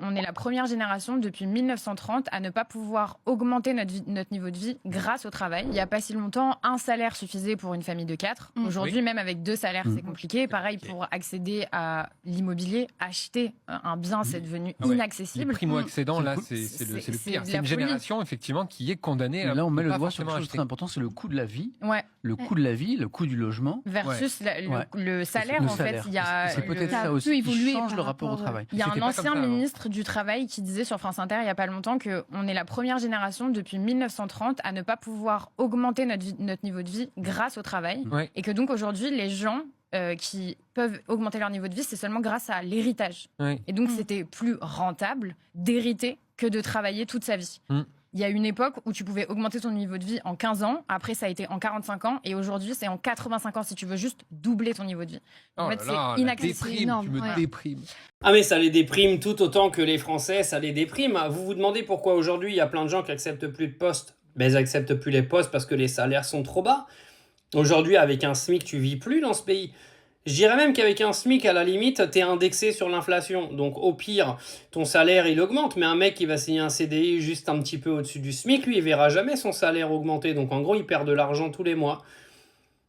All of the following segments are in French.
on est la première génération depuis 1930 à ne pas pouvoir augmenter notre niveau de vie grâce au travail. Il n'y a pas si longtemps, un salaire suffisait pour une famille de 4. Aujourd'hui, même avec 2 salaires, c'est compliqué. Pareil, pour accéder à l'immobilier, acheter un bien, c'est devenu inaccessible. Les primo-accédants, là, c'est le pire. C'est une génération, effectivement, qui est condamnée à. Là, on met le doigt sur quelque chose de très important, c'est le coût de la vie. Le coût de la vie, le coût du logement. Versus le salaire, en fait. C'est peut-être ça aussi qui change le rapport au travail. Il y a un ancien ministre du Travail qui disait sur France Inter il n'y a pas longtemps qu'on est la première génération depuis 1930 à ne pas pouvoir augmenter notre niveau de vie grâce au travail. Et que donc aujourd'hui, les gens qui peuvent augmenter leur niveau de vie, c'est seulement grâce à l'héritage. Et donc c'était plus rentable d'hériter que de travailler toute sa vie. Il y a une époque où tu pouvais augmenter ton niveau de vie en 15 ans, après ça a été en 45 ans, et aujourd'hui c'est en 85 ans si tu veux juste doubler ton niveau de vie. En fait, c'est inaccessible. Tu me déprimes. Ah mais ça les déprime tout autant que les Français, ça les déprime. Vous vous demandez pourquoi aujourd'hui il y a plein de gens qui acceptent plus de postes. Ben ils acceptent plus les postes parce que les salaires sont trop bas. Aujourd'hui avec un SMIC tu vis plus dans ce pays. Je dirais même qu'avec un SMIC, à la limite, t'es indexé sur l'inflation. Donc au pire, ton salaire, il augmente. Mais un mec qui va signer un CDI juste un petit peu au-dessus du SMIC, lui, il verra jamais son salaire augmenter. Donc en gros, il perd de l'argent tous les mois.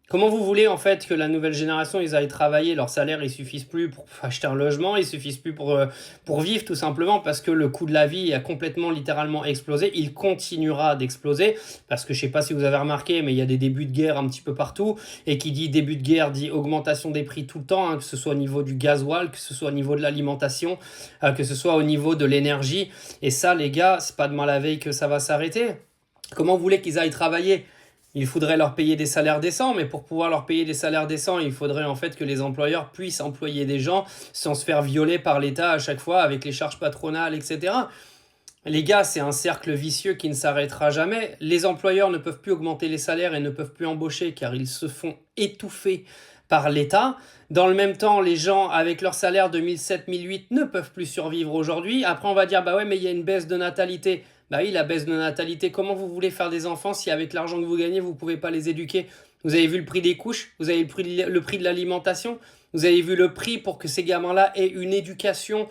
Comment vous voulez en fait que la nouvelle génération, ils aillent travailler, leur salaire, il suffise plus pour acheter un logement, il suffise plus pour vivre tout simplement parce que le coût de la vie a complètement littéralement explosé. Il continuera d'exploser parce que je sais pas si vous avez remarqué, mais il y a des débuts de guerre un petit peu partout et qui dit début de guerre dit augmentation des prix tout le temps, hein, que ce soit au niveau du gasoil, que ce soit au niveau de l'alimentation, que ce soit au niveau de l'énergie. Et ça, les gars, c'est pas demain la veille que ça va s'arrêter. Comment vous voulez qu'ils aillent travailler ? Il faudrait leur payer des salaires décents, mais pour pouvoir leur payer des salaires décents, il faudrait en fait que les employeurs puissent employer des gens sans se faire violer par l'État à chaque fois avec les charges patronales, etc. Les gars, c'est un cercle vicieux qui ne s'arrêtera jamais. Les employeurs ne peuvent plus augmenter les salaires et ne peuvent plus embaucher car ils se font étouffer par l'État. Dans le même temps, les gens avec leur salaire de 1007-1008 ne peuvent plus survivre aujourd'hui. Après, on va dire, bah ouais, mais il y a une baisse de natalité. Bah oui, la baisse de natalité, comment vous voulez faire des enfants si avec l'argent que vous gagnez, vous ne pouvez pas les éduquer ? Vous avez vu le prix des couches ? Vous avez le prix de l'alimentation ? Vous avez vu le prix pour que ces gamins-là aient une éducation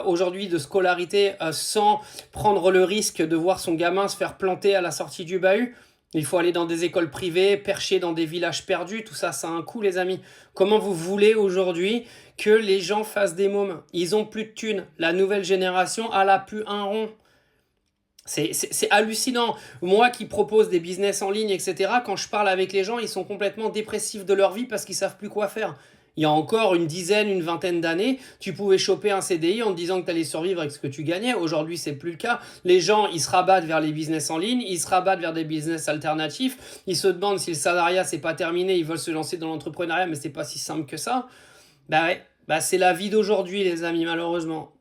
aujourd'hui de scolarité sans prendre le risque de voir son gamin se faire planter à la sortie du bahut ? Il faut aller dans des écoles privées, percher dans des villages perdus, tout ça, ça a un coût les amis. Comment vous voulez aujourd'hui que les gens fassent des mômes ? Ils ont plus de thunes. La nouvelle génération, elle a plus un rond. C'est hallucinant. Moi qui propose des business en ligne, etc., quand je parle avec les gens, ils sont complètement dépressifs de leur vie parce qu'ils savent plus quoi faire. Il y a encore une vingtaine d'années, tu pouvais choper un CDI en te disant que tu allais survivre avec ce que tu gagnais. Aujourd'hui, c'est plus le cas. Les gens, ils se rabattent vers les business en ligne, ils se rabattent vers des business alternatifs. Ils se demandent si le salariat, c'est pas terminé, ils veulent se lancer dans l'entrepreneuriat, mais c'est pas si simple que ça. Bah ouais, c'est la vie d'aujourd'hui, les amis, malheureusement.